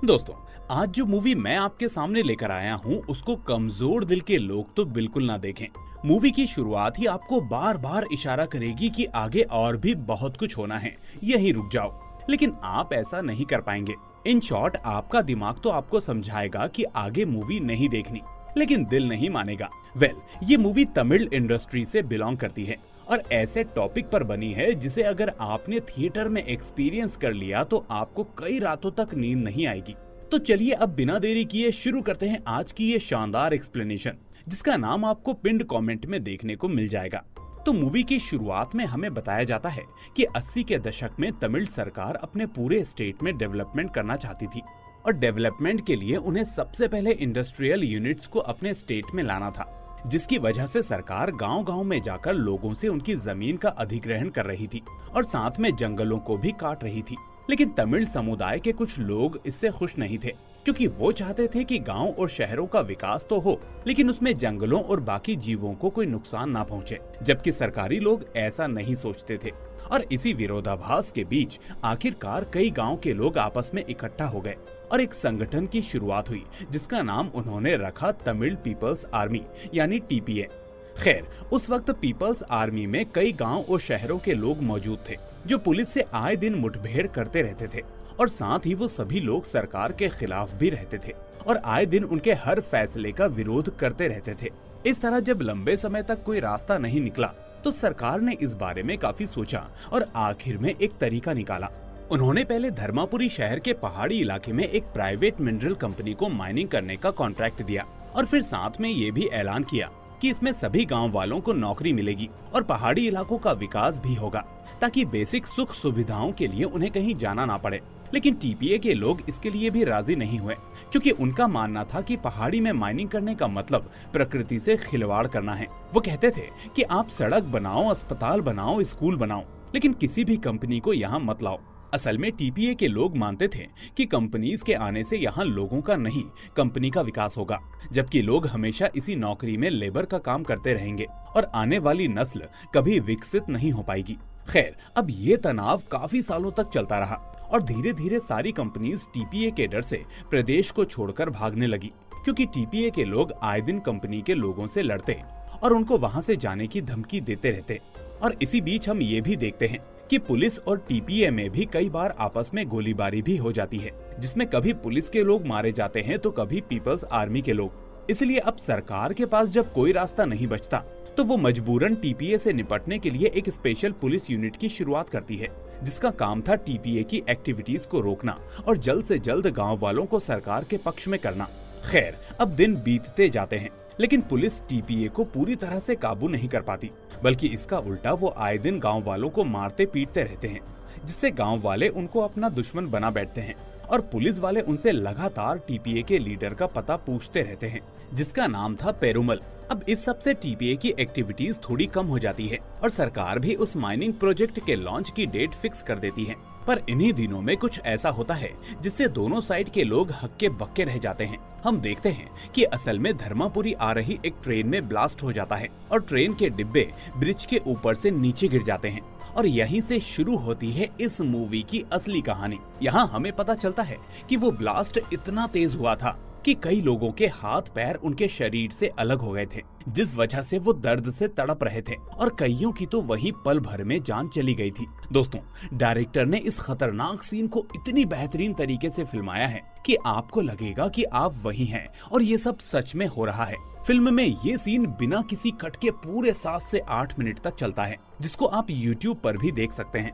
दोस्तों, आज जो मूवी मैं आपके सामने लेकर आया हूँ उसको कमजोर दिल के लोग तो बिल्कुल ना देखें। मूवी की शुरुआत ही आपको बार बार इशारा करेगी कि आगे और भी बहुत कुछ होना है, यहीं रुक जाओ। लेकिन आप ऐसा नहीं कर पाएंगे। इन शॉर्ट आपका दिमाग तो आपको समझाएगा कि आगे मूवी नहीं देखनी, लेकिन दिल नहीं मानेगा। ये मूवी तमिल इंडस्ट्री से बिलोंग करती है और ऐसे टॉपिक पर बनी है जिसे अगर आपने थिएटर में एक्सपीरियंस कर लिया तो आपको कई रातों तक नींद नहीं आएगी। तो चलिए अब बिना देरी किए शुरू करते हैं आज की ये शानदार एक्सप्लेनेशन, जिसका नाम आपको पिंड कमेंट में देखने को मिल जाएगा। तो मूवी की शुरुआत में हमें बताया जाता है कि 80 के दशक में तमिल सरकार अपने पूरे स्टेट में डेवलपमेंट करना चाहती थी और डेवलपमेंट के लिए उन्हें सबसे पहले इंडस्ट्रियल यूनिट्स को अपने स्टेट में लाना था, जिसकी वजह से सरकार गांव-गांव में जाकर लोगों से उनकी जमीन का अधिग्रहण कर रही थी और साथ में जंगलों को भी काट रही थी। लेकिन तमिल समुदाय के कुछ लोग इससे खुश नहीं थे, क्योंकि वो चाहते थे कि गांव और शहरों का विकास तो हो, लेकिन उसमें जंगलों और बाकी जीवों को कोई नुकसान ना पहुंचे, जबकि सरकारी लोग ऐसा नहीं सोचते थे। और इसी विरोधाभास के बीच आखिरकार कई गांव के लोग आपस में इकट्ठा हो गए और एक संगठन की शुरुआत हुई, जिसका नाम उन्होंने रखा तमिल पीपल्स आर्मी यानी टीपीए। खैर, उस वक्त पीपल्स आर्मी में कई गांव और शहरों के लोग मौजूद थे जो पुलिस से आए दिन मुठभेड़ करते रहते थे और साथ ही वो सभी लोग सरकार के खिलाफ भी रहते थे और आए दिन उनके हर फैसले का विरोध करते रहते थे। इस तरह जब लंबे समय तक कोई रास्ता नहीं निकला तो सरकार ने इस बारे में काफी सोचा और आखिर में एक तरीका निकाला। उन्होंने पहले धर्मापुरी शहर के पहाड़ी इलाके में एक प्राइवेट मिनरल कंपनी को माइनिंग करने का कॉन्ट्रैक्ट दिया और फिर साथ में ये भी ऐलान किया कि इसमें सभी गांव वालों को नौकरी मिलेगी और पहाड़ी इलाकों का विकास भी होगा, ताकि बेसिक सुख सुविधाओं के लिए उन्हें कहीं जाना ना पड़े। लेकिन टीपीए के लोग इसके लिए भी राजी नहीं हुए, क्योंकि उनका मानना था कि पहाड़ी में माइनिंग करने का मतलब प्रकृति से खिलवाड़ करना है। वो कहते थे कि आप सड़क बनाओ, अस्पताल बनाओ, स्कूल बनाओ, लेकिन किसी भी कंपनी को यहाँ मत लाओ। असल में टीपीए के लोग मानते थे कि कंपनीज के आने से यहाँ लोगों का नहीं, कंपनी का विकास होगा, जबकि लोग हमेशा इसी नौकरी में लेबर का काम करते रहेंगे और आने वाली नस्ल कभी विकसित नहीं हो पाएगी। खैर, अब ये तनाव काफी सालों तक चलता रहा और धीरे धीरे सारी कंपनीज टीपीए के डर से प्रदेश को छोड़कर भागने लगी, क्योंकि टीपीए के लोग आए दिन कंपनी के लोगों से लड़ते और उनको वहाँ से जाने की धमकी देते रहते। और इसी बीच हम ये भी देखते हैं कि पुलिस और टीपीए में भी कई बार आपस में गोलीबारी भी हो जाती है, जिसमें कभी पुलिस के लोग मारे जाते हैं तो कभी पीपल्स आर्मी के लोग। इसलिए अब सरकार के पास जब कोई रास्ता नहीं बचता तो वो मजबूरन टीपीए से निपटने के लिए एक स्पेशल पुलिस यूनिट की शुरुआत करती है, जिसका काम था टीपीए की एक्टिविटीज को रोकना और जल्द से जल्द गाँव वालों को सरकार के पक्ष में करना। खैर, अब दिन बीतते जाते हैं, लेकिन पुलिस टीपीए को पूरी तरह से काबू नहीं कर पाती, बल्कि इसका उल्टा वो आए दिन गांव वालों को मारते पीटते रहते हैं, जिससे गांव वाले उनको अपना दुश्मन बना बैठते हैं और पुलिस वाले उनसे लगातार टीपीए के लीडर का पता पूछते रहते हैं, जिसका नाम था पेरुमल। अब इस सब से टीपीए की एक्टिविटीज थोड़ी कम हो जाती है और सरकार भी उस माइनिंग प्रोजेक्ट के लॉन्च की डेट फिक्स कर देती है। पर इन्हीं दिनों में कुछ ऐसा होता है जिससे दोनों साइड के लोग हक्के बक्के रह जाते हैं। हम देखते हैं कि असल में धर्मापुरी आ रही एक ट्रेन में ब्लास्ट हो जाता है और ट्रेन के डिब्बे ब्रिज के ऊपर से नीचे गिर जाते हैं और यहीं से शुरू होती है इस मूवी की असली कहानी। यहाँ हमें पता चलता है कि वो ब्लास्ट इतना तेज हुआ था कि कई लोगों के हाथ पैर उनके शरीर से अलग हो गए थे, जिस वजह से वो दर्द से तड़प रहे थे और कईयों की तो वहीं पल भर में जान चली गई थी। दोस्तों, डायरेक्टर ने इस खतरनाक सीन को इतनी बेहतरीन तरीके से फिल्माया है कि आपको लगेगा कि आप वहीं हैं और ये सब सच में हो रहा है। फिल्म में ये सीन बिना किसी कट के पूरे 7 से 8 मिनट तक चलता है, जिसको आप YouTube पर भी देख सकते हैं।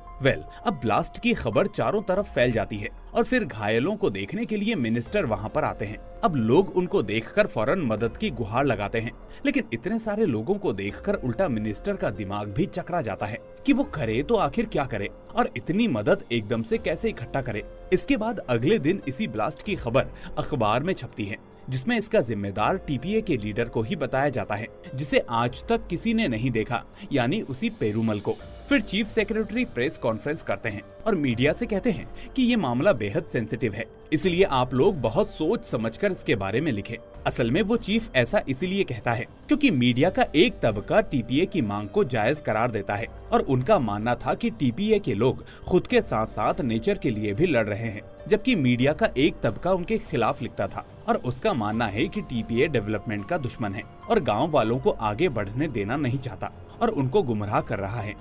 अब ब्लास्ट की खबर चारों तरफ फैल जाती है और फिर घायलों को देखने के लिए मिनिस्टर वहां पर आते हैं। अब लोग उनको देखकर फौरन मदद की गुहार लगाते हैं, लेकिन इतने सारे लोगों को देखकर उल्टा मिनिस्टर का दिमाग भी चकरा जाता है कि वो करे तो आखिर क्या करे और इतनी मदद एकदम से कैसे इकट्ठा करे। इसके बाद अगले दिन इसी ब्लास्ट की खबर अखबार में छपती है, जिसमें इसका जिम्मेदार टीपीए के लीडर को ही बताया जाता है, जिसे आज तक किसी ने नहीं देखा, यानी उसी पेरुमल को। फिर चीफ सेक्रेटरी प्रेस कॉन्फ्रेंस करते हैं और मीडिया से कहते हैं कि ये मामला बेहद सेंसिटिव है, इसलिए आप लोग बहुत सोच समझकर इसके बारे में लिखें। असल में वो चीफ ऐसा इसीलिए कहता है क्योंकि मीडिया का एक तबका टीपीए की मांग को जायज करार देता है और उनका मानना था कि टीपीए के लोग खुद के साथ साथ नेचर के लिए भी लड़ रहे हैं। जबकि मीडिया का एक तबका उनके खिलाफ लिखता था और उसका मानना है कि टीपीए डेवलपमेंट का दुश्मन है और गांव वालों को आगे बढ़ने देना नहीं चाहता और उनको गुमराह कर रहा है।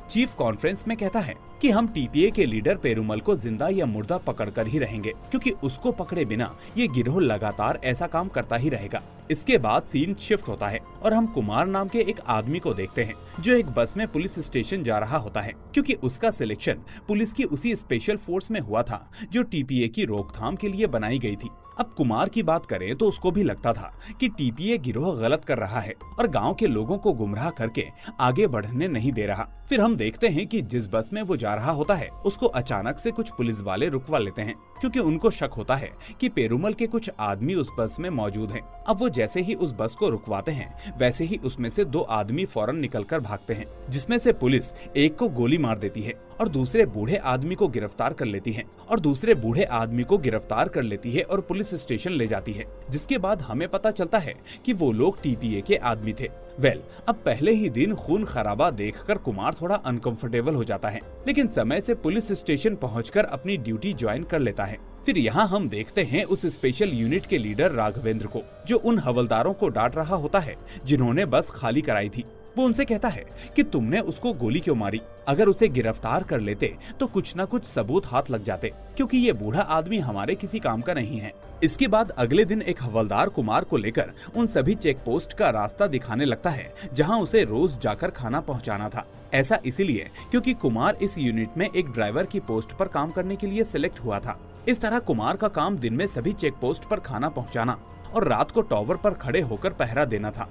चीफ कॉन्फ्रेंस में कहता है कि हम टीपीए के लीडर पेरुमल को जिंदा या मुर्दा पकड़कर ही रहेंगे, क्योंकि उसको पकड़े बिना ये गिरोह लगातार ऐसा काम करता ही रहेगा। इसके बाद सीन शिफ्ट होता है और हम कुमार नाम के एक आदमी को देखते हैं जो एक बस में पुलिस स्टेशन जा रहा होता है, क्योंकि उसका सिलेक्शन पुलिस की उसी स्पेशल फोर्स में हुआ था जो टीपीए की रोकथाम के लिए बनाई गई थी। अब कुमार की बात करें तो उसको भी लगता था कि टीपीए गिरोह गलत कर रहा है और गांव के लोगों को गुमराह करके आगे बढ़ने नहीं दे रहा। फिर हम देखते हैं कि जिस बस में वो जा रहा होता है उसको अचानक से कुछ पुलिस वाले रुकवा लेते हैं, क्योंकि उनको शक होता है कि पेरुमल के कुछ आदमी उस बस में मौजूद हैं। अब वो जैसे ही उस बस को रुकवाते हैं वैसे ही उसमें से 2 आदमी फौरन निकलकर भागते हैं, जिसमें से पुलिस एक को गोली मार देती है और दूसरे बूढ़े आदमी को गिरफ्तार कर लेती है और पुलिस स्टेशन ले जाती है, जिसके बाद हमें पता चलता है कि वो लोग टीपीए के आदमी थे। अब पहले ही दिन खून खराबा देखकर कुमार थोड़ा अनकंफर्टेबल हो जाता है, लेकिन समय से पुलिस स्टेशन पहुंचकर अपनी ड्यूटी ज्वाइन कर लेता है। फिर यहाँ हम देखते हैं उस स्पेशल यूनिट के लीडर राघवेंद्र को, जो उन हवलदारों को डांट रहा होता है जिन्होंने बस खाली कराई थी। वो उनसे कहता है कि तुमने उसको गोली क्यों मारी? अगर उसे गिरफ्तार कर लेते तो कुछ न कुछ सबूत हाथ लग जाते, क्योंकि ये बूढ़ा आदमी हमारे किसी काम का नहीं है। इसके बाद अगले दिन एक हवलदार कुमार को लेकर उन सभी चेक पोस्ट का रास्ता दिखाने लगता है जहां उसे रोज जाकर खाना पहुंचाना था। ऐसा इसीलिए क्योंकि कुमार इस यूनिट में एक ड्राइवर की पोस्ट पर काम करने के लिए सिलेक्ट हुआ था। इस तरह कुमार का काम दिन में सभी चेक पोस्ट पर खाना पहुंचाना और रात को टॉवर पर खड़े होकर पहरा देना था।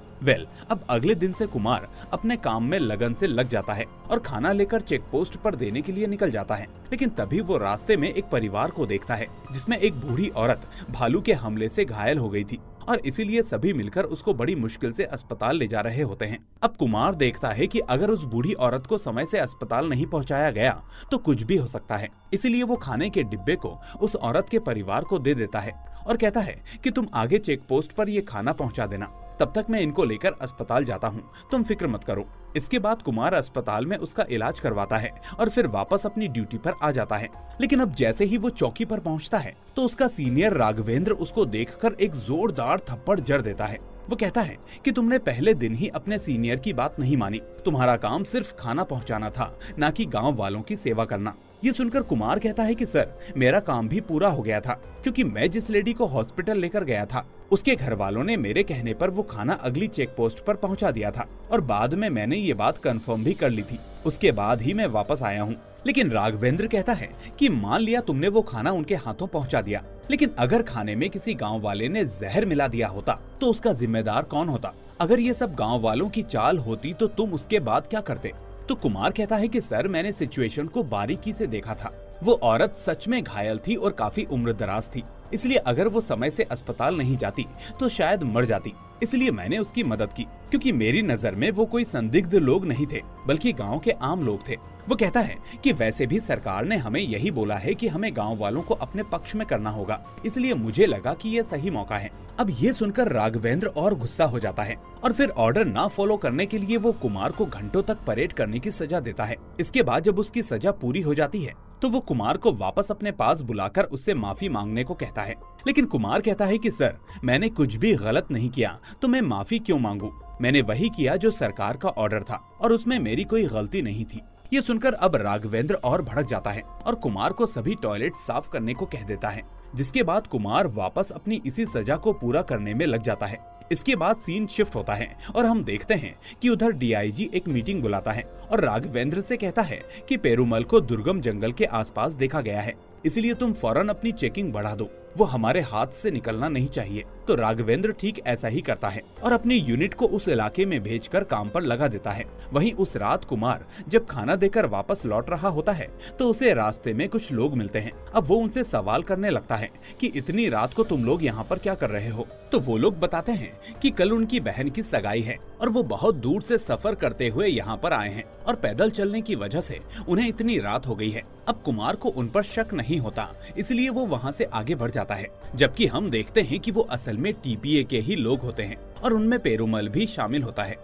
अब अगले दिन से कुमार अपने काम में लगन से लग जाता है और खाना लेकर चेक पोस्ट पर देने के लिए निकल जाता है। लेकिन तभी वो रास्ते में एक परिवार को देखता है जिसमें एक बूढ़ी औरत भालू के हमले से घायल हो गई थी और इसीलिए सभी मिलकर उसको बड़ी मुश्किल से अस्पताल ले जा रहे होते हैं। अब कुमार देखता है कि अगर उस बूढ़ी औरत को समय से अस्पताल नहीं पहुंचाया गया तो कुछ भी हो सकता है। इसीलिए वो खाने के डिब्बे को उस औरत के परिवार को दे देता है और कहता है कि तुम आगे चेक पोस्ट पर ये खाना पहुंचा देना, तब तक मैं इनको लेकर अस्पताल जाता हूँ, तुम फिक्र मत करो। इसके बाद कुमार अस्पताल में उसका इलाज करवाता है और फिर वापस अपनी ड्यूटी पर आ जाता है। लेकिन अब जैसे ही वो चौकी पर पहुंचता है तो उसका सीनियर राघवेंद्र उसको देखकर एक जोरदार थप्पड़ जड़ देता है। वो कहता है कि तुमने पहले दिन ही अपने सीनियर की बात नहीं मानी, तुम्हारा काम सिर्फ खाना पहुंचाना था, ना कि गांव वालों की सेवा करना। ये सुनकर कुमार कहता है कि सर, मेरा काम भी पूरा हो गया था, क्योंकि मैं जिस लेडी को हॉस्पिटल लेकर गया था उसके घर वालों ने मेरे कहने पर वो खाना अगली चेक पोस्ट पर पहुंचा दिया था और बाद में मैंने ये बात कंफर्म भी कर ली थी, उसके बाद ही मैं वापस आया हूँ। लेकिन राघवेंद्र कहता है कि मान लिया तुमने वो खाना उनके हाथों पहुंचा दिया, लेकिन अगर खाने में किसी गांव वाले ने जहर मिला दिया होता तो उसका जिम्मेदार कौन होता? अगर ये सब गांव वालों की चाल होती तो तुम उसके बाद क्या करते? तो कुमार कहता है कि सर, मैंने सिचुएशन को बारीकी से देखा था। वो औरत सच में घायल थी और काफी उम्रदराज थी, इसलिए अगर वो समय से अस्पताल नहीं जाती तो शायद मर जाती। इसलिए मैंने उसकी मदद की, क्योंकि मेरी नजर में वो कोई संदिग्ध लोग नहीं थे, बल्कि गांव के आम लोग थे। वो कहता है कि वैसे भी सरकार ने हमें यही बोला है कि हमें गांव वालों को अपने पक्ष में करना होगा, इसलिए मुझे लगा कि ये सही मौका है। अब ये सुनकर राघवेंद्र और गुस्सा हो जाता है और फिर ऑर्डर ना फॉलो करने के लिए वो कुमार को घंटों तक परेड करने की सजा देता है। इसके बाद जब उसकी सजा पूरी हो जाती है तो वो कुमार को वापस अपने पास बुलाकर उससे माफी मांगने को कहता है। लेकिन कुमार कहता है कि सर, मैंने कुछ भी गलत नहीं किया तो मैं माफी क्यों मांगू? मैंने वही किया जो सरकार का ऑर्डर था और उसमें मेरी कोई गलती नहीं थी। ये सुनकर अब राघवेंद्र और भड़क जाता है और कुमार को सभी टॉयलेट साफ करने को कह देता है, जिसके बाद कुमार वापस अपनी इसी सजा को पूरा करने में लग जाता है। इसके बाद सीन शिफ्ट होता है और हम देखते हैं कि उधर डीआईजी एक मीटिंग बुलाता है और राघवेंद्र से कहता है कि पेरुमल को दुर्गम जंगल के आसपास देखा गया है, इसलिए तुम फौरन अपनी चेकिंग बढ़ा दो, वो हमारे हाथ से निकलना नहीं चाहिए। तो राघवेंद्र ठीक ऐसा ही करता है और अपनी यूनिट को उस इलाके में भेजकर काम पर लगा देता है। वहीं उस रात कुमार जब खाना देकर वापस लौट रहा होता है तो उसे रास्ते में कुछ लोग मिलते हैं। अब वो उनसे सवाल करने लगता है कि इतनी रात को तुम लोग यहाँ पर क्या कर रहे हो? तो वो लोग बताते हैं कि कल उनकी बहन की सगाई है और वो बहुत दूर से सफर करते हुए यहाँ पर आए हैं और पैदल चलने की वजह से उन्हें इतनी रात हो गई है। अब कुमार को उन पर शक नहीं होता, इसलिए वो वहाँ से आगे बढ़ जाता है, जबकि हम देखते हैं कि वो असल में टीपीए के ही लोग होते हैं और उनमें पेरुमल भी शामिल होता है।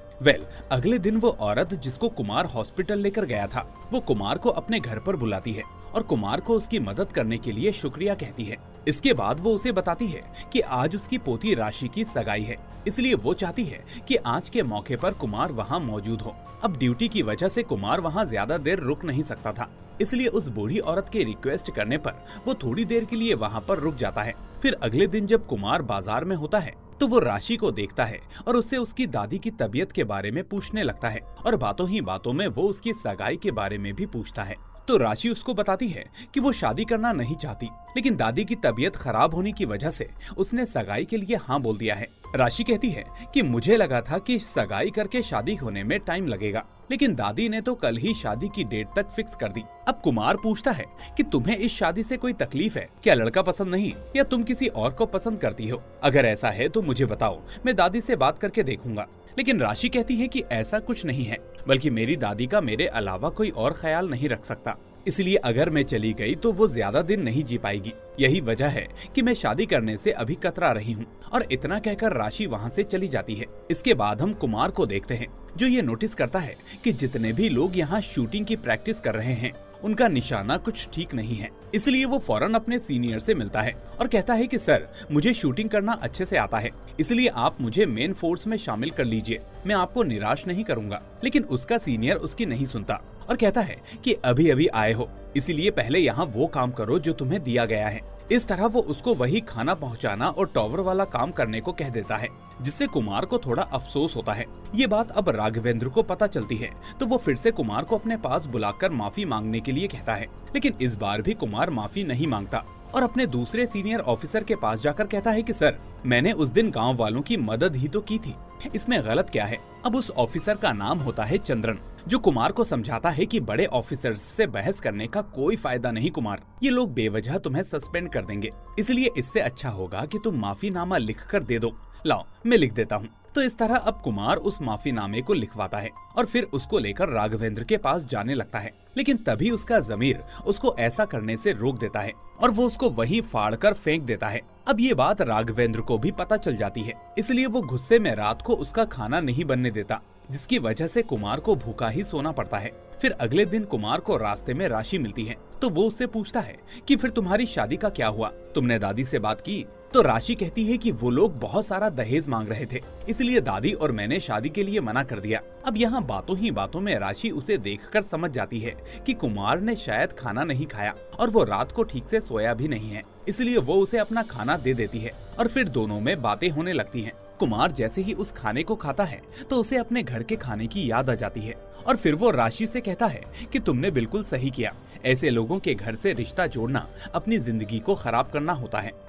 अगले दिन वो औरत जिसको कुमार हॉस्पिटल लेकर गया था वो कुमार को अपने घर पर बुलाती है और कुमार को उसकी मदद करने के लिए शुक्रिया कहती है। इसके बाद वो उसे बताती है कि आज उसकी पोती राशि की सगाई है, इसलिए वो चाहती है कि आज के मौके पर कुमार वहाँ मौजूद हो। अब ड्यूटी की वजह से कुमार वहाँ ज्यादा देर रुक नहीं सकता था, इसलिए उस बूढ़ी औरत के रिक्वेस्ट करने पर वो थोड़ी देर के लिए वहाँ पर रुक जाता है। फिर अगले दिन जब कुमार बाजार में होता है तो वो राशि को देखता है और उससे उसकी दादी की तबीयत के बारे में पूछने लगता है और बातों ही बातों में वो उसकी सगाई के बारे में भी पूछता है। तो राशि उसको बताती है कि वो शादी करना नहीं चाहती, लेकिन दादी की तबीयत खराब होने की वजह से उसने सगाई के लिए हाँ बोल दिया है। राशि कहती है कि मुझे लगा था कि सगाई करके शादी होने में टाइम लगेगा, लेकिन दादी ने तो कल ही शादी की डेट तक फिक्स कर दी। अब कुमार पूछता है कि तुम्हें इस शादी से कोई तकलीफ है क्या? लड़का पसंद नहीं या तुम किसी और को पसंद करती हो? अगर ऐसा है तो मुझे बताओ, मैं दादी से बात करके देखूंगा। लेकिन राशि कहती है कि ऐसा कुछ नहीं है, बल्कि मेरी दादी का मेरे अलावा कोई और ख्याल नहीं रख सकता, इसलिए अगर मैं चली गई तो वो ज्यादा दिन नहीं जी पाएगी। यही वजह है कि मैं शादी करने से अभी कतरा रही हूँ। और इतना कहकर राशि वहाँ से चली जाती है। इसके बाद हम कुमार को देखते हैं, जो ये नोटिस करता है कि जितने भी लोग यहाँ शूटिंग की प्रैक्टिस कर रहे हैं उनका निशाना कुछ ठीक नहीं है। इसलिए वो फौरन अपने सीनियर से मिलता है और कहता है कि सर, मुझे शूटिंग करना अच्छे से आता है, इसलिए आप मुझे मेन फोर्स में शामिल कर लीजिए, मैं आपको निराश नहीं करूंगा। लेकिन उसका सीनियर उसकी नहीं सुनता और कहता है कि अभी अभी आए हो, इसीलिए पहले यहाँ वो काम करो जो तुम्हें दिया गया है। इस तरह वो उसको वही खाना पहुँचाना और टॉवर वाला काम करने को कह देता है, जिससे कुमार को थोड़ा अफसोस होता है। ये बात अब राघवेंद्र को पता चलती है तो वो फिर से कुमार को अपने पास बुलाकर माफी मांगने के लिए कहता है, लेकिन इस बार भी कुमार माफी नहीं मांगता और अपने दूसरे सीनियर ऑफिसर के पास जाकर कहता है कि सर, मैंने उस दिन गांव वालों की मदद ही तो की थी, इसमें गलत क्या है? अब उस ऑफिसर का नाम होता है चंद्रन, जो कुमार को समझाता है कि बड़े ऑफिसर्स से बहस करने का कोई फायदा नहीं कुमार, ये लोग बेवजह तुम्हें सस्पेंड कर देंगे, इसलिए इससे अच्छा होगा कि तुम माफीनामा लिख कर दे दो। लाओ, मैं लिख देता हूँ। तो इस तरह अब कुमार उस माफीनामे को लिखवाता है और फिर उसको लेकर राघवेंद्र के पास जाने लगता है, लेकिन तभी उसका ज़मीर उसको ऐसा करने से रोक देता है और वो उसको वहीं फाड़ कर फेंक देता है। अब ये बात राघवेंद्र को भी पता चल जाती है, इसलिए वो गुस्से में रात को उसका खाना नहीं बनने देता, जिसकी वजह से कुमार को भूखा ही सोना पड़ता है। फिर अगले दिन कुमार को रास्ते में राशि मिलती है तो वो उससे पूछता है कि फिर तुम्हारी शादी का क्या हुआ, तुमने दादी से बात की? तो राशि कहती है कि वो लोग बहुत सारा दहेज मांग रहे थे, इसलिए दादी और मैंने शादी के लिए मना कर दिया। अब यहाँ बातों ही बातों में राशि उसे देखकर समझ जाती है कि कुमार ने शायद खाना नहीं खाया और वो रात को ठीक से सोया भी नहीं है, इसलिए वो उसे अपना खाना दे देती है और फिर दोनों में बातें होने लगती हैं। कुमार जैसे ही उस खाने को खाता है तो उसे अपने घर के खाने की याद आ जाती है और फिर वो राशि से कहता है कि तुमने बिल्कुल सही किया, ऐसे लोगों के घर से रिश्ता जोड़ना अपनी जिंदगी को खराब करना होता है।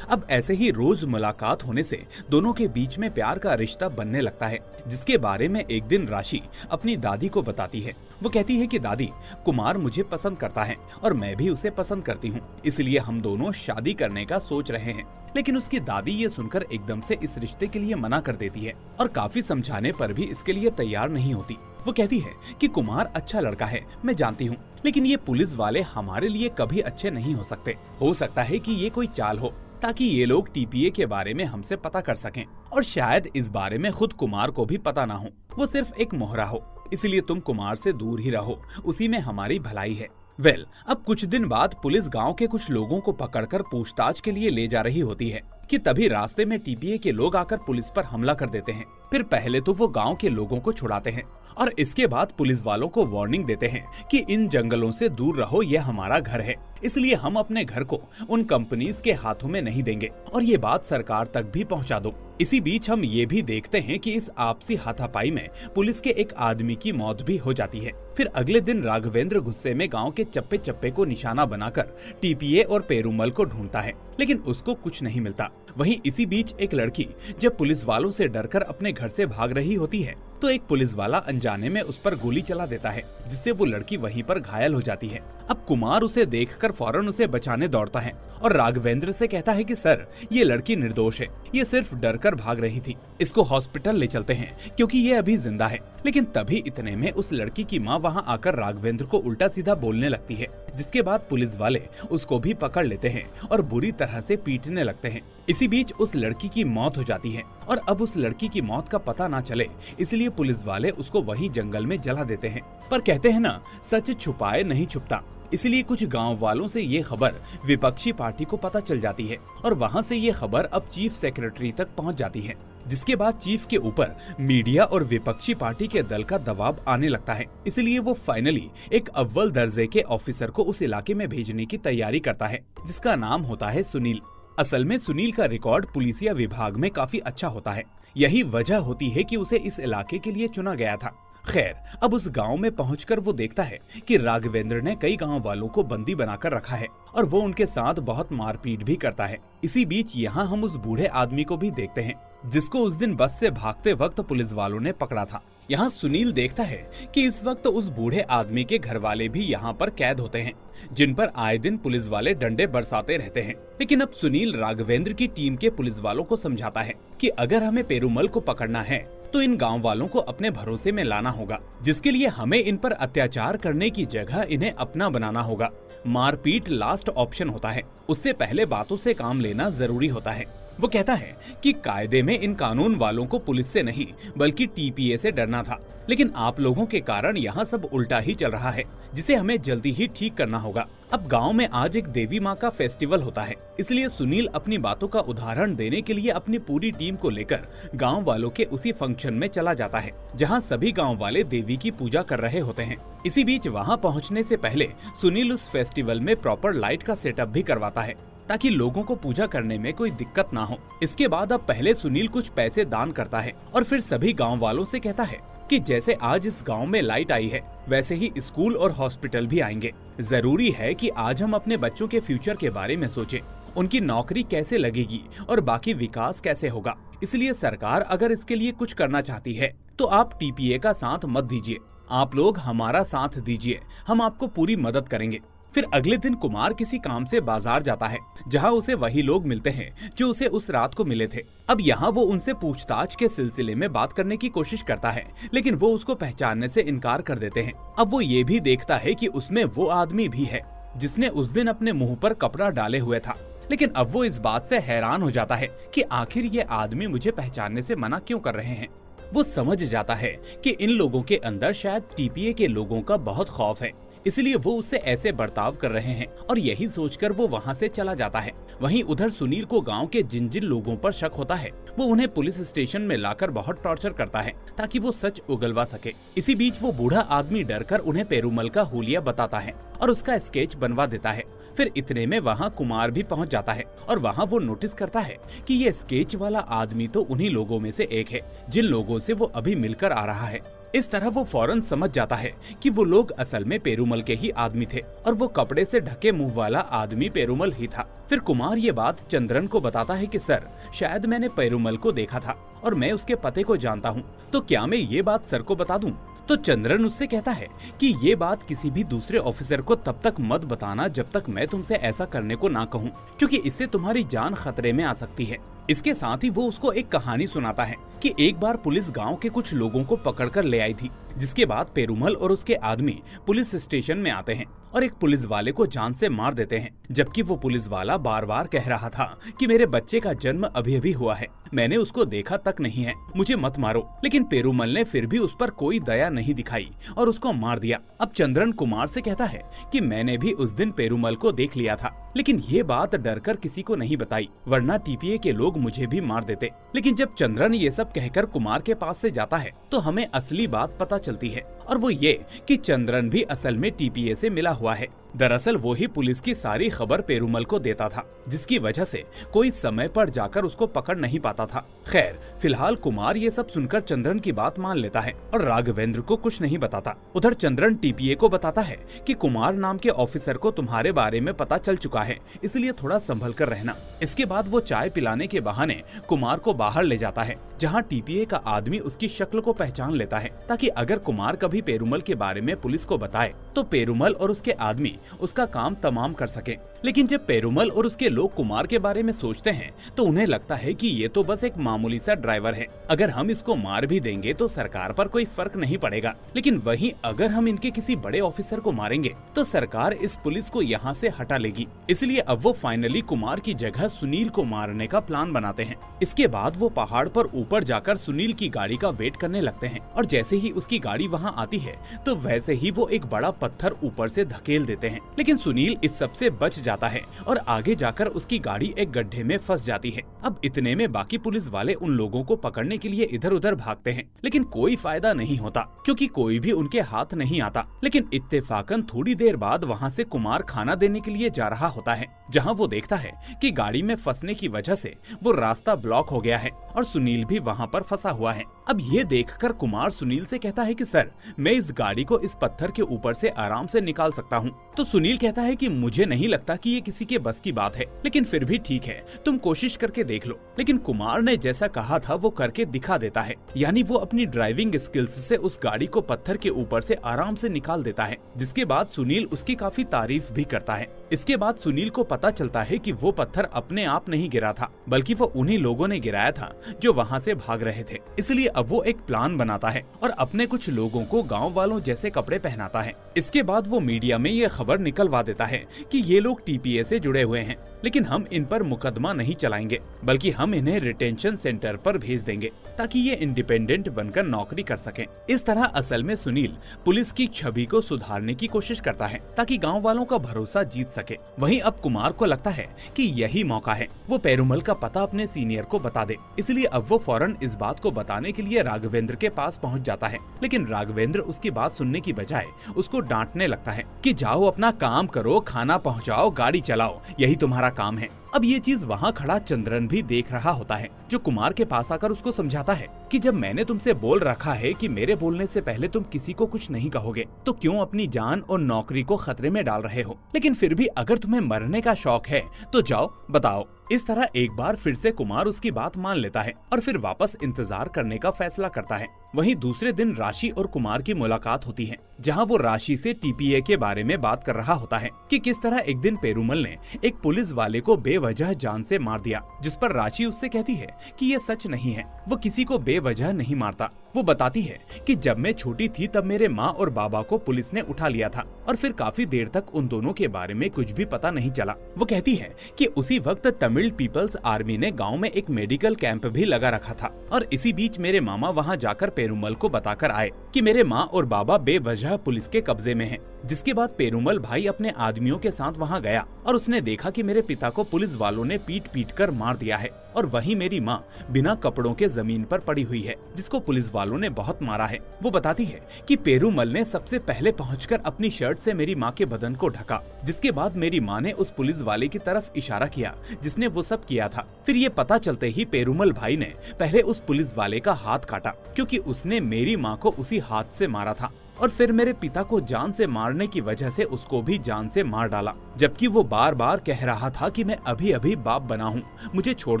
अब ऐसे ही रोज मुलाकात होने से दोनों के बीच में प्यार का रिश्ता बनने लगता है, जिसके बारे में एक दिन राशि अपनी दादी को बताती है। वो कहती है कि दादी, कुमार मुझे पसंद करता है और मैं भी उसे पसंद करती हूँ, इसलिए हम दोनों शादी करने का सोच रहे हैं। लेकिन उसकी दादी ये सुनकर एकदम से इस रिश्ते के लिए मना कर देती है और काफी समझाने पर भी इसके लिए तैयार नहीं होती। वो कहती है कि कुमार अच्छा लड़का है, मैं जानती हूँ, लेकिन ये पुलिस वाले हमारे लिए कभी अच्छे नहीं हो सकते। हो सकता है कि ये कोई चाल हो ताकि ये लोग टीपीए के बारे में हमसे पता कर सकें और शायद इस बारे में खुद कुमार को भी पता ना हो, वो सिर्फ एक मोहरा हो, इसलिए तुम कुमार से दूर ही रहो, उसी में हमारी भलाई है। अब कुछ दिन बाद पुलिस गांव के कुछ लोगों को पकड़कर पूछताछ के लिए ले जा रही होती है कि तभी रास्ते में टीपीए के लोग आकर पुलिस पर हमला कर देते हैं। फिर पहले तो वो गांव के लोगों को छुड़ाते हैं और इसके बाद पुलिस वालों को वार्निंग देते हैं कि इन जंगलों से दूर रहो, यह हमारा घर है, इसलिए हम अपने घर को उन कंपनीज के हाथों में नहीं देंगे और ये बात सरकार तक भी पहुंचा दो। इसी बीच हम ये भी देखते हैं कि इस आपसी हाथापाई में पुलिस के एक आदमी की मौत भी हो जाती है। फिर अगले दिन राघवेंद्र गुस्से में गांव के चप्पे चप्पे को निशाना बनाकर टीपीए और पेरूमल को ढूंढता है, लेकिन उसको कुछ नहीं मिलता। वहीं इसी बीच एक लड़की जब पुलिस वालों से डरकर अपने घर से भाग रही होती है तो एक पुलिस वाला अनजाने में उस पर गोली चला देता है, जिससे वो लड़की वहीं पर घायल हो जाती है। अब कुमार उसे देखकर फौरन उसे बचाने दौड़ता है और राघवेंद्र से कहता है कि सर, ये लड़की निर्दोष है, ये सिर्फ डरकर भाग रही थी, इसको हॉस्पिटल ले चलते हैं क्योंकि ये अभी जिंदा है। लेकिन तभी इतने में उस लड़की की माँ वहाँ आकर राघवेंद्र को उल्टा सीधा बोलने लगती है, जिसके बाद पुलिस वाले उसको भी पकड़ लेते हैं और बुरी तरह से पीटने लगते हैं। इसी बीच उस लड़की की मौत हो जाती है और अब उस लड़की की मौत का पता ना चले इसलिए पुलिस वाले उसको वहीं जंगल में जला देते हैं। पर कहते हैं ना, सच छुपाए नहीं छुपता। इसलिए कुछ गांव वालों से ये खबर विपक्षी पार्टी को पता चल जाती है और वहां से ये खबर अब चीफ सेक्रेटरी तक पहुंच जाती है, जिसके बाद चीफ के ऊपर मीडिया और विपक्षी पार्टी के दल का दबाव आने लगता है। इसलिए वो फाइनली एक अव्वल दर्जे के ऑफिसर को उस इलाके में भेजने की तैयारी करता है, जिसका नाम होता है सुनील। असल में सुनील का रिकॉर्ड पुलिसिया विभाग में काफी अच्छा होता है, यही वजह होती है कि उसे इस इलाके के लिए चुना गया था। खैर, अब उस गांव में पहुंचकर वो देखता है कि राघवेंद्र ने कई गांव वालों को बंदी बनाकर रखा है और वो उनके साथ बहुत मारपीट भी करता है। इसी बीच यहाँ हम उस बूढ़े आदमी को भी देखते हैं, जिसको उस दिन बस से भागते वक्त पुलिस वालों ने पकड़ा था। यहाँ सुनील देखता है कि इस वक्त उस बूढ़े आदमी के घर वाले भी यहाँ पर कैद होते हैं, जिन पर आए दिन पुलिस वाले डंडे बरसाते रहते हैं। लेकिन अब सुनील राघवेंद्र की टीम के पुलिस वालों को समझाता है कि अगर हमें पेरूमल को पकड़ना है तो इन गांव वालों को अपने भरोसे में लाना होगा, जिसके लिए हमें इन पर अत्याचार करने की जगह इन्हें अपना बनाना होगा। मारपीट लास्ट ऑप्शन होता है, उससे पहले बातों से काम लेना जरूरी होता है। वो कहता है कि कायदे में इन कानून वालों को पुलिस से नहीं बल्कि टीपीए से डरना था, लेकिन आप लोगों के कारण यहाँ सब उल्टा ही चल रहा है, जिसे हमें जल्दी ही ठीक करना होगा। अब गांव में आज एक देवी माँ का फेस्टिवल होता है, इसलिए सुनील अपनी बातों का उदाहरण देने के लिए अपनी पूरी टीम को लेकर गांव वालों के उसी फंक्शन में चला जाता है, जहां सभी गांव वाले देवी की पूजा कर रहे होते हैं। इसी बीच वहां पहुंचने से पहले सुनील उस फेस्टिवल में प्रॉपर लाइट का सेटअप भी करवाता है, ताकि लोगों को पूजा करने में कोई दिक्कत ना हो। इसके बाद अब पहले सुनील कुछ पैसे दान करता है और फिर सभी गांव वालों से कहता है कि जैसे आज इस गांव में लाइट आई है, वैसे ही स्कूल और हॉस्पिटल भी आएंगे। जरूरी है कि आज हम अपने बच्चों के फ्यूचर के बारे में सोचें, उनकी नौकरी कैसे लगेगी और बाकी विकास कैसे होगा। इसलिए सरकार अगर इसके लिए कुछ करना चाहती है तो आप टीपीए का साथ मत दीजिए, आप लोग हमारा साथ दीजिए, हम आपको पूरी मदद करेंगे। फिर अगले दिन कुमार किसी काम से बाजार जाता है, जहां उसे वही लोग मिलते हैं जो उसे उस रात को मिले थे। अब यहाँ वो उनसे पूछताछ के सिलसिले में बात करने की कोशिश करता है, लेकिन वो उसको पहचानने से इनकार कर देते हैं। अब वो ये भी देखता है कि उसमें वो आदमी भी है जिसने उस दिन अपने मुंह पर कपड़ा डाले हुए था, लेकिन अब वो इस बात से हैरान हो जाता है कि आखिर ये आदमी मुझे पहचानने से मना क्यों कर रहे हैं। वो समझ जाता है कि इन लोगों के अंदर शायद टीपीए के लोगों का बहुत खौफ है, इसलिए वो उससे ऐसे बर्ताव कर रहे हैं और यही सोचकर वो वहाँ से चला जाता है। वहीं उधर सुनील को गांव के जिन जिन लोगों पर शक होता है वो उन्हें पुलिस स्टेशन में लाकर बहुत टॉर्चर करता है, ताकि वो सच उगलवा सके। इसी बीच वो बूढ़ा आदमी डरकर उन्हें पेरूमल का हुलिया बताता है और उसका स्केच बनवा देता है। फिर इतने में वहाँ कुमार भी पहुँच जाता है और वहाँ वो नोटिस करता है कि ये स्केच वाला आदमी तो उन्हीं लोगों में से एक है जिन लोगों से वो अभी मिलकर आ रहा है। इस तरह वो फौरन समझ जाता है कि वो लोग असल में पेरूमल के ही आदमी थे और वो कपड़े से ढके मुंह वाला आदमी पेरूमल ही था। फिर कुमार ये बात चंद्रन को बताता है कि सर, शायद मैंने पेरूमल को देखा था और मैं उसके पते को जानता हूँ, तो क्या मैं ये बात सर को बता दूं? तो चंद्रन उससे कहता है कि ये बात किसी भी दूसरे ऑफिसर को तब तक मत बताना जब तक मैं तुमसे ऐसा करने को ना कहूँ, क्योंकि इससे तुम्हारी जान खतरे में आ सकती है। इसके साथ ही वो उसको एक कहानी सुनाता है कि एक बार पुलिस गांव के कुछ लोगों को पकड़कर ले आई थी, जिसके बाद पेरूमल और उसके आदमी पुलिस स्टेशन में आते हैं और एक पुलिस वाले को जान से मार देते हैं, जबकि वो पुलिस वाला बार बार कह रहा था कि मेरे बच्चे का जन्म अभी अभी हुआ है, मैंने उसको देखा तक नहीं है, मुझे मत मारो। लेकिन पेरूमल ने फिर भी उस पर कोई दया नहीं दिखाई और उसको मार दिया। अब चंद्रन कुमार से कहता है कि मैंने भी उस दिन पेरूमल को देख लिया था, लेकिन ये बात डरकर किसी को नहीं बताई, वरना टीपीए के लोग मुझे भी मार देते। लेकिन जब चंद्रन ये सब कहकर कुमार के पास से जाता है तो हमें असली बात पता चलती है, और वो ये कि चंद्रन भी असल में टीपीए से मिला हुआ है। दरअसल वो ही पुलिस की सारी खबर पेरूमल को देता था, जिसकी वजह से कोई समय पर जाकर उसको पकड़ नहीं पाता था। खैर, फिलहाल कुमार ये सब सुनकर चंद्रन की बात मान लेता है और राघवेंद्र को कुछ नहीं बताता। उधर चंद्रन टीपीए को बताता है कि कुमार नाम के ऑफिसर को तुम्हारे बारे में पता चल चुका है, इसलिए थोड़ा संभल कर रहना। इसके बाद वो चाय पिलाने के बहाने कुमार को बाहर ले जाता है, जहाँ टीपीए का आदमी उसकी शक्ल को पहचान लेता है, ताकि अगर कुमार कभी पेरूमल के बारे में पुलिस को बताए तो पेरूमल और उसके आदमी उसका काम तमाम कर सके। लेकिन जब पेरुमल और उसके लोग कुमार के बारे में सोचते हैं तो उन्हें लगता है कि ये तो बस एक मामूली सा ड्राइवर है, अगर हम इसको मार भी देंगे तो सरकार पर कोई फर्क नहीं पड़ेगा। लेकिन वहीं अगर हम इनके किसी बड़े ऑफिसर को मारेंगे तो सरकार इस पुलिस को यहाँ से हटा लेगी। इसलिए अब वो फाइनली कुमार की जगह सुनील को मारने का प्लान बनाते हैं। इसके बाद वो पहाड़ पर ऊपर जाकर सुनील की गाड़ी का वेट करने लगते हैं और जैसे ही उसकी गाड़ी वहाँ आती है तो वैसे ही वो एक बड़ा पत्थर ऊपर से धकेल देते हैं। लेकिन सुनील इस सब से बच जाता है और आगे जाकर उसकी गाड़ी एक गड्ढे में फंस जाती है। अब इतने में बाकी पुलिस वाले उन लोगों को पकड़ने के लिए इधर उधर भागते हैं, लेकिन कोई फायदा नहीं होता क्योंकि कोई भी उनके हाथ नहीं आता। लेकिन इत्तेफाकन थोड़ी देर बाद वहाँ से कुमार खाना देने के लिए जा रहा होता है, जहाँ वो देखता है कि गाड़ी में फंसने की वजह से वो रास्ता ब्लॉक हो गया है और सुनील भी वहाँ पर फंसा हुआ है। अब ये देखकर कुमार सुनील से कहता है कि सर, मैं इस गाड़ी को इस पत्थर के ऊपर से आराम से निकाल सकता हूँ। तो सुनील कहता है कि मुझे नहीं लगता कि ये किसी के बस की बात है, लेकिन फिर भी ठीक है, तुम कोशिश करके देख लो। लेकिन कुमार ने जैसा कहा था वो करके दिखा देता है, यानी वो अपनी ड्राइविंग स्किल्स से उस गाड़ी को पत्थर के ऊपर से आराम से निकाल देता है, जिसके बाद सुनील उसकी काफी तारीफ भी करता है। इसके बाद सुनील को पता चलता है कि वो पत्थर अपने आप नहीं गिरा था, बल्कि वो उन्हीं लोगों ने गिराया था जो वहाँ से भाग रहे थे। इसलिए अब वो एक प्लान बनाता है और अपने कुछ लोगों को गांव वालों जैसे कपड़े पहनाता है। इसके बाद वो मीडिया में ये खबर निकलवा देता है कि ये लोग टीपीए से जुड़े हुए हैं, लेकिन हम इन पर मुकदमा नहीं चलाएंगे, बल्कि हम इन्हें रिटेंशन सेंटर पर भेज देंगे ताकि ये इंडिपेंडेंट बनकर नौकरी कर सकें। इस तरह असल में सुनील पुलिस की छवि को सुधारने की कोशिश करता है ताकि गांव वालों का भरोसा जीत सके। वहीं अब कुमार को लगता है कि यही मौका है वो पेरुमल का पता अपने सीनियर को बता दे। इसलिए अब वो फौरन इस बात को बताने के लिए राघवेंद्र के पास पहुंच जाता है, लेकिन राघवेंद्र उसकी बात सुनने की बजाय उसको डांटने लगता है कि जाओ अपना काम करो, खाना पहुंचाओ, गाड़ी चलाओ, यही तुम्हारा काम है। अब ये चीज वहाँ खड़ा चंद्रन भी देख रहा होता है, जो कुमार के पास आकर उसको समझाता है कि जब मैंने तुमसे बोल रखा है कि मेरे बोलने से पहले तुम किसी को कुछ नहीं कहोगे, तो क्यों अपनी जान और नौकरी को खतरे में डाल रहे हो। लेकिन फिर भी अगर तुम्हें मरने का शौक है तो जाओ बताओ। इस तरह एक बार फिर से कुमार उसकी बात मान लेता है और फिर वापस इंतजार करने का फैसला करता है। वहीं दूसरे दिन राशि और कुमार की मुलाकात होती है, जहां वो राशि से टीपीए के बारे में बात कर रहा होता है कि किस तरह एक दिन पेरुमल ने एक पुलिस वाले को बेवजह जान से मार दिया, जिस पर राशि उससे कहती है कि ये सच नहीं है, वो किसी को बेवजह नहीं मारता। वो बताती है कि जब मैं छोटी थी तब मेरे माँ और बाबा को पुलिस ने उठा लिया था और फिर काफी देर तक उन दोनों के बारे में कुछ भी पता नहीं चला। वो कहती है कि उसी वक्त तमिल पीपल्स आर्मी ने गांव में एक मेडिकल कैंप भी लगा रखा था और इसी बीच मेरे मामा वहां जाकर पेरुमल को बताकर आए कि मेरे माँ और बाबा बेवजह पुलिस के कब्जे में हैं। जिसके बाद पेरुमल भाई अपने आदमियों के साथ वहां गया और उसने देखा कि मेरे पिता को पुलिस वालों ने पीट पीट कर मार दिया है और वहीं मेरी माँ बिना कपड़ों के जमीन पर पड़ी हुई है, जिसको पुलिस वालों ने बहुत मारा है। वो बताती है कि पेरुमल ने सबसे पहले पहुंचकर अपनी शर्ट से मेरी माँ के बदन को ढका, जिसके बाद मेरी माँ ने उस पुलिस वाले की तरफ इशारा किया जिसने वो सब किया था। फिर ये पता चलते ही पेरुमल भाई ने पहले उस पुलिस वाले का हाथ काटा क्योंकि उसने मेरी माँ को उसी हाथ से मारा था और फिर मेरे पिता को जान से मारने की वजह से उसको भी जान से मार डाला, जबकि वो बार बार कह रहा था कि मैं अभी अभी बाप बना हूँ, मुझे छोड़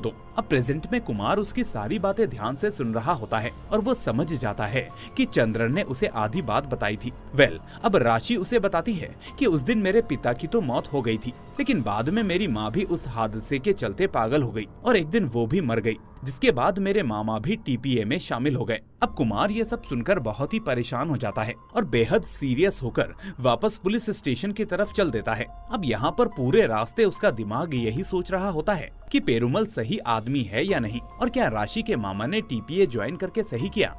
दो। अब प्रेजेंट में कुमार उसकी सारी बातें ध्यान से सुन रहा होता है और वो समझ जाता है कि चंद्रन ने उसे आधी बात बताई थी। अब राशि उसे बताती है कि उस दिन मेरे पिता की तो मौत हो गई थी, लेकिन बाद में मेरी माँ भी उस हादसे के चलते पागल हो गई और एक दिन वो भी मर गई, जिसके बाद मेरे मामा भी टीपीए में शामिल हो गए। अब कुमार ये सब सुनकर बहुत ही परेशान हो जाता है और बेहद सीरियस होकर वापस पुलिस स्टेशन की तरफ चल देता है। अब यहाँ पर पूरे रास्ते उसका दिमाग यही सोच रहा होता है कि पेरुमल सही आदमी है या नहीं और क्या राशि के मामा ने टीपीए ज्वाइन करके सही किया।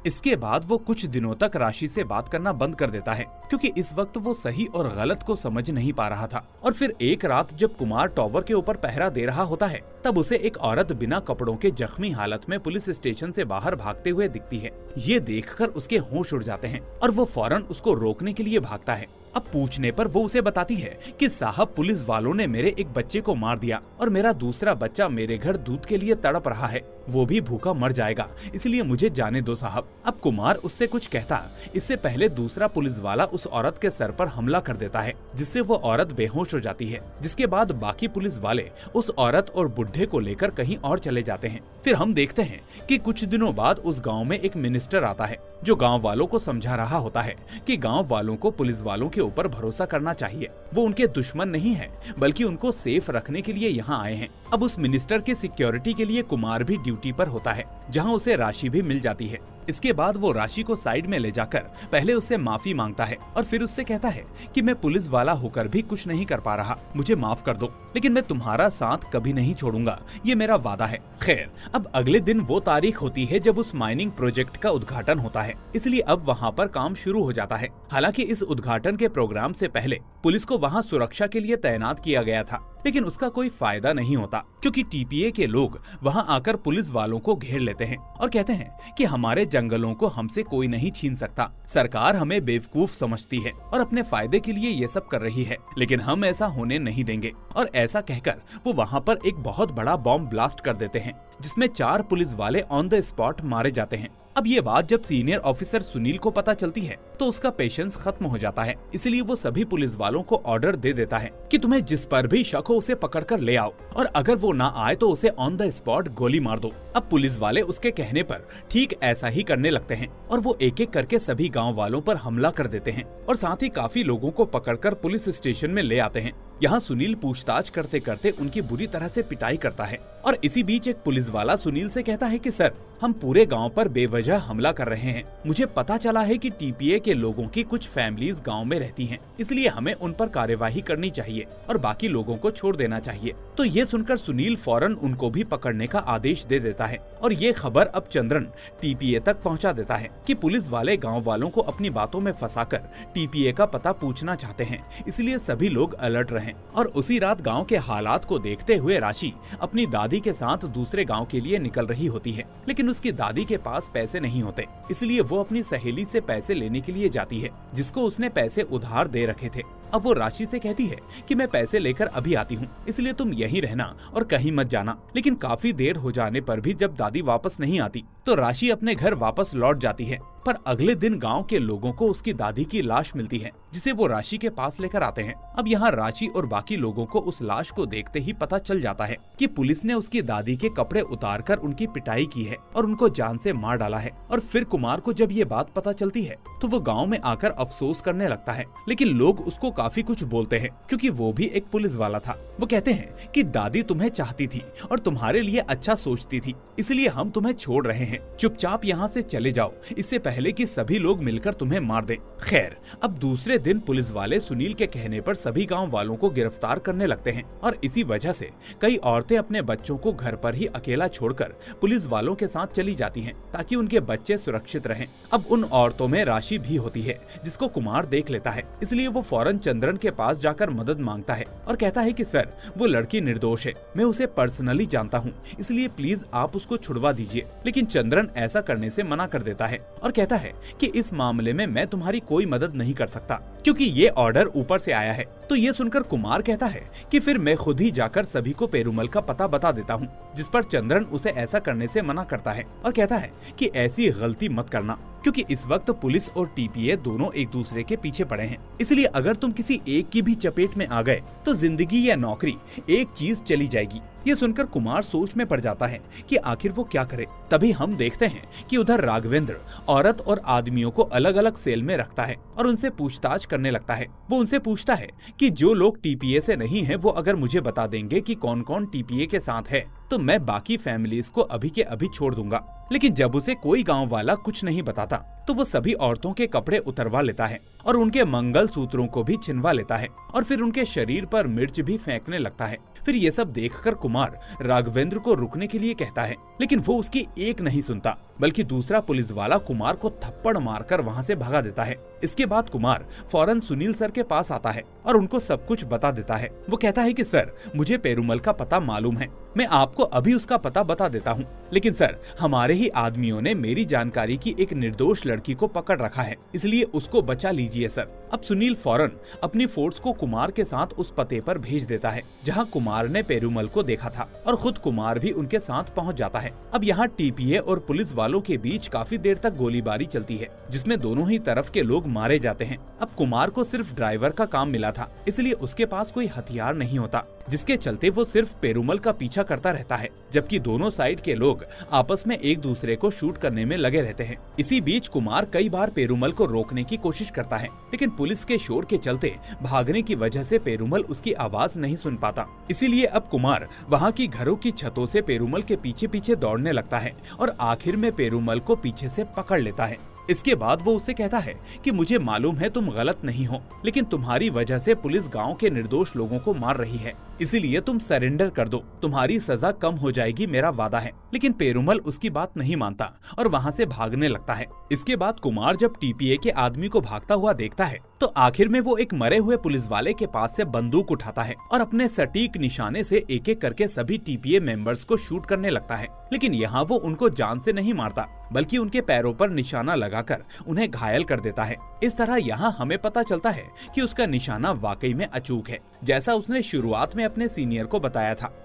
इसके बाद वो कुछ दिनों तक राशि से बात करना बंद कर देता है क्योंकि इस वक्त वो सही और गलत को समझ नहीं पा रहा था। और फिर एक रात जब कुमार टॉवर के ऊपर पहरा दे रहा होता है तब उसे एक औरत बिना कपड़ों के जख्मी हालत में पुलिस स्टेशन से बाहर भागते हुए दिखती है। ये देखकर उसके होश उड़ जाते हैं और वो फौरन उसको रोकने के लिए भागता है। अब पूछने पर वो उसे बताती है कि साहब, पुलिस वालों ने मेरे एक बच्चे को मार दिया और मेरा दूसरा बच्चा मेरे घर दूध के लिए तड़प रहा है। वो भी भूखा मर जाएगा, इसलिए मुझे जाने दो साहब। अब कुमार उससे कुछ कहता, इससे पहले दूसरा पुलिस वाला उस औरत के सर पर हमला कर देता है, जिससे वो औरत बेहोश हो जाती है। जिसके बाद बाकी पुलिस वाले उस औरत और बुढ़े को लेकर कहीं और चले जाते हैं। फिर हम देखते हैं कि कुछ दिनों बाद उस गांव में एक मिनिस्टर आता है, जो गांव वालों को समझा रहा होता है कि गांव वालों को पुलिस वालों के ऊपर भरोसा करना चाहिए। वो उनके दुश्मन नहीं है, बल्कि उनको सेफ रखने के लिए यहाँ आए हैं। अब उस मिनिस्टर की सिक्योरिटी के लिए कुमार भी ड्यूटी पर होता है, जहाँ उसे राशि भी मिल जाती है। इसके बाद वो राशि को साइड में ले जाकर पहले उससे माफी मांगता है और फिर उससे कहता है कि मैं पुलिस वाला होकर भी कुछ नहीं कर पा रहा, मुझे माफ कर दो, लेकिन मैं तुम्हारा साथ कभी नहीं छोड़ूंगा, ये मेरा वादा है। खैर, अब अगले दिन वो तारीख होती है जब उस माइनिंग प्रोजेक्ट का उद्घाटन होता है, इसलिए अब वहाँ पर काम शुरू हो जाता है। हालांकि इस उद्घाटन के प्रोग्राम से पहले पुलिस को वहाँ सुरक्षा के लिए तैनात किया गया था, लेकिन उसका कोई फायदा नहीं होता, क्योंकि टीपीए के लोग वहां आकर पुलिस वालों को घेर लेते हैं और कहते हैं कि हमारे जंगलों को हमसे कोई नहीं छीन सकता। सरकार हमें बेवकूफ समझती है और अपने फायदे के लिए ये सब कर रही है, लेकिन हम ऐसा होने नहीं देंगे। और ऐसा कहकर वो वहां पर एक बहुत बड़ा बॉम्ब ब्लास्ट कर देते हैं, जिसमें 4 पुलिस वाले ऑन द स्पॉट मारे जाते हैं। अब ये बात जब सीनियर ऑफिसर सुनील को पता चलती है तो उसका पेशेंस खत्म हो जाता है, इसलिए वो सभी पुलिस वालों को ऑर्डर दे देता है कि तुम्हें जिस पर भी शक हो उसे पकड़कर ले आओ, और अगर वो ना आए तो उसे ऑन द स्पॉट गोली मार दो। अब पुलिस वाले उसके कहने पर ठीक ऐसा ही करने लगते हैं और वो एक एक करके सभी गाँव वालों पर हमला कर देते हैं और साथ ही काफी लोगों को पकड़कर पुलिस स्टेशन में ले आते हैं। यहाँ सुनील पूछताछ करते करते उनकी बुरी तरह से पिटाई करता है और इसी बीच एक पुलिस वाला सुनील से कहता है कि सर, हम पूरे गांव पर बेवजह हमला कर रहे हैं। मुझे पता चला है कि टीपीए के लोगों की कुछ फैमिलीज गांव में रहती हैं, इसलिए हमें उन पर कार्यवाही करनी चाहिए और बाकी लोगों को छोड़ देना चाहिए। तो ये सुनकर सुनील फौरन उनको भी पकड़ने का आदेश दे देता है और ये खबर अब चंद्रन टीपीए तक पहुंचा देता है कि पुलिस वाले गाँव वालों को अपनी बातों में फंसाकर टीपीए का पता पूछना चाहते हैं, इसलिए सभी लोग अलर्ट रहें। और उसी रात गांव के हालात को देखते हुए राशि अपनी दादी के साथ दूसरे गांव के लिए निकल रही होती है, लेकिन उसकी दादी के पास पैसे नहीं होते, इसलिए वो अपनी सहेली से पैसे लेने के लिए जाती है, जिसको उसने पैसे उधार दे रखे थे। अब वो राशि से कहती है कि मैं पैसे लेकर अभी आती हूँ, इसलिए तुम यहीं रहना और कहीं मत जाना। लेकिन काफी देर हो जाने पर भी जब दादी वापस नहीं आती तो राशि अपने घर वापस लौट जाती है। पर अगले दिन गांव के लोगों को उसकी दादी की लाश मिलती है, जिसे वो राशि के पास लेकर आते हैं। अब यहाँ राशि और बाकी लोगों को उस लाश को देखते ही पता चल जाता है कि पुलिस ने उसकी दादी के कपड़े उतारकर उनकी पिटाई की है और उनको जान से मार डाला है। और फिर कुमार को जब ये बात पता चलती है तो वो गाँव में आकर अफसोस करने लगता है, लेकिन लोग उसको काफी कुछ बोलते हैं, क्योंकि वो भी एक पुलिस वाला था। वो कहते हैं कि दादी तुम्हें चाहती थी और तुम्हारे लिए अच्छा सोचती थी, इसलिए हम तुम्हें छोड़ रहे हैं, चुपचाप यहाँ से चले जाओ, इससे पहले कि सभी लोग मिलकर तुम्हें मार दें। खैर, अब दूसरे दिन पुलिस वाले सुनील के कहने पर सभी गांव वालों को गिरफ्तार करने लगते हैं और इसी वजह से कई औरतें अपने बच्चों को घर पर ही अकेला छोड़कर पुलिस वालों के साथ चली जाती हैं, ताकि उनके बच्चे सुरक्षित रहें। अब उन औरतों में राशि भी होती है, जिसको कुमार देख लेता है, इसलिए वो फौरन चंद्रन के पास जाकर मदद मांगता है और कहता है कि सर, वो लड़की निर्दोष है, मैं उसे पर्सनली जानता हूँ, इसलिए प्लीज आप उसको छुड़वा दीजिए। लेकिन चंद्रन ऐसा करने से मना कर देता है और कहता है कि इस मामले में मैं तुम्हारी कोई मदद नहीं कर सकता, क्योंकि ये ऑर्डर ऊपर से आया है। तो ये सुनकर कुमार कहता है कि फिर मैं खुद ही जाकर सभी को पेरुमल का पता बता देता हूँ, जिस पर चंद्रन उसे ऐसा करने से मना करता है और कहता है कि ऐसी गलती मत करना, क्योंकि इस वक्त पुलिस और टीपीए दोनों एक दूसरे के पीछे पड़े हैं, इसलिए अगर तुम किसी एक की भी चपेट में आ गए तो जिंदगी या नौकरी एक चीज चली जाएगी। ये सुनकर कुमार सोच में पड़ जाता है कि आखिर वो क्या करे। तभी हम देखते हैं कि उधर राघवेंद्र औरत और आदमियों को अलग अलग सेल में रखता है और उनसे पूछताछ करने लगता है। वो उनसे पूछता है कि जो लोग टीपीए से नहीं हैं, वो अगर मुझे बता देंगे कि कौन कौन टीपीए के साथ है तो मैं बाकी फैमिलीज को अभी के अभी छोड़ दूंगा। लेकिन जब उसे कोई गांव वाला कुछ नहीं बताता तो वो सभी औरतों के कपड़े उतरवा लेता है और उनके मंगल सूत्रों को भी छिनवा लेता है और फिर उनके शरीर पर मिर्च भी फेंकने लगता है। फिर ये सब देखकर कुमार राघवेंद्र को रुकने के लिए कहता है, लेकिन वो उसकी एक नहीं सुनता। बल्कि दूसरा पुलिस वाला कुमार को थप्पड़ मारकर वहाँ से भगा देता है। इसके बाद कुमार फौरन सुनील सर के पास आता है और उनको सब कुछ बता देता है। वो कहता है कि सर, मुझे पेरुमल का पता मालूम है, मैं आपको अभी उसका पता बता देता हूँ, लेकिन सर हमारे ही आदमियों ने मेरी जानकारी की एक निर्दोष लड़की को पकड़ रखा है, इसलिए उसको बचा लीजिए सर। अब सुनील फौरन अपनी फोर्स को कुमार के साथ उस पते पर भेज देता है जहाँ कुमार ने पेरुमल को देखा था और खुद कुमार भी उनके साथ पहुँच जाता है। अब यहाँ टीपीए और पुलिस वालों के बीच काफी देर तक गोलीबारी चलती है, जिसमें दोनों ही तरफ के लोग मारे जाते हैं। अब कुमार को सिर्फ ड्राइवर का काम मिला था, इसलिए उसके पास कोई हथियार नहीं होता, जिसके चलते वो सिर्फ पेरुमल का पीछा करता रहता है, जबकि दोनों साइड के लोग आपस में एक दूसरे को शूट करने में लगे रहते हैं। इसी बीच कुमार कई बार पेरुमल को रोकने की कोशिश करता है, लेकिन पुलिस के शोर के चलते भागने की वजह से पेरुमल उसकी आवाज नहीं सुन पाता। इसीलिए अब कुमार वहाँ की घरों की छतों से पेरुमल के पीछे पीछे दौड़ने लगता है और आखिर में पेरुमल को पीछे से पकड़ लेता है। इसके बाद वो उससे कहता है कि मुझे मालूम है तुम गलत नहीं हो, लेकिन तुम्हारी वजह से पुलिस गांव के निर्दोष लोगों को मार रही है, इसीलिए तुम सरेंडर कर दो, तुम्हारी सजा कम हो जाएगी, मेरा वादा है। लेकिन पेरुमल उसकी बात नहीं मानता और वहाँ से भागने लगता है। इसके बाद कुमार जब टीपीए के आदमी को भागता हुआ देखता है तो आखिर में वो एक मरे हुए पुलिस वाले के पास से बंदूक उठाता है और अपने सटीक निशाने से एक एक करके सभी टीपीए मेंबर्स को शूट करने लगता है। लेकिन यहाँ वो उनको जान से नहीं मारता, बल्कि उनके पैरों पर निशाना लगाकर उन्हें घायल कर देता है। इस तरह यहाँ हमें पता चलता है कि उसका निशाना वाकई में अचूक है, जैसा उसने शुरुआत में अपने सीनियर को बताया था।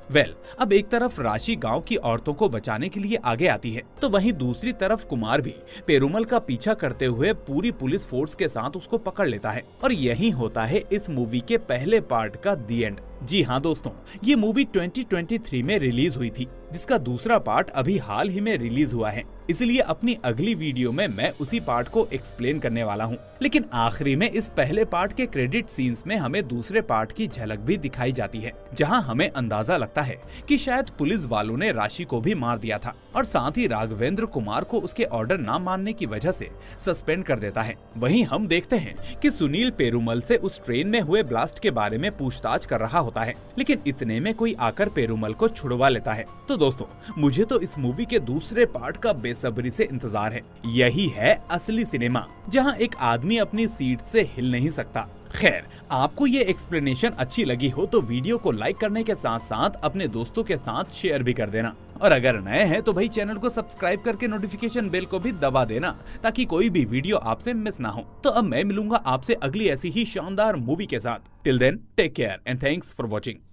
अब एक तरफ राशि गांव की औरतों को बचाने के लिए आगे आती है, तो वहीं दूसरी तरफ कुमार भी पेरुमल का पीछा करते हुए पूरी पुलिस फोर्स के साथ उसको पकड़ लेता है। और यही होता है इस मूवी के पहले पार्ट का दी एंड। जी हाँ दोस्तों, ये मूवी 2023 में रिलीज हुई थी, जिसका दूसरा पार्ट अभी हाल ही में रिलीज हुआ है, इसलिए अपनी अगली वीडियो में मैं उसी पार्ट को एक्सप्लेन करने वाला हूँ। लेकिन आखिरी में इस पहले पार्ट के क्रेडिट सीन्स में हमें दूसरे पार्ट की झलक भी दिखाई जाती है, जहाँ हमें अंदाजा लगता है कि शायद पुलिस वालों ने राशि को भी मार दिया था और साथ ही राघवेंद्र कुमार को उसके ऑर्डर न मानने की वजह से सस्पेंड कर देता है। वहीं हम देखते हैं कि सुनील पेरुमल से उस ट्रेन में हुए ब्लास्ट के बारे में पूछताछ कर रहा होता है, लेकिन इतने में कोई आकर पेरुमल को छुड़वा लेता है। तो दोस्तों, मुझे तो इस मूवी के दूसरे पार्ट का बेसब्री से इंतजार है। यही है असली सिनेमा, जहां एक आदमी अपनी सीट से हिल नहीं सकता। खैर, आपको ये एक्सप्लेनेशन अच्छी लगी हो तो वीडियो को लाइक करने के साथ साथ अपने दोस्तों के साथ शेयर भी कर देना, और अगर नए हैं तो भाई चैनल को सब्सक्राइब करके नोटिफिकेशन बेल को भी दबा देना, ताकि कोई भी वीडियो आपसे मिस ना हो। तो अब मैं मिलूंगा आपसे अगली ऐसी ही शानदार मूवी के साथ। Till then take care and thanks for watching.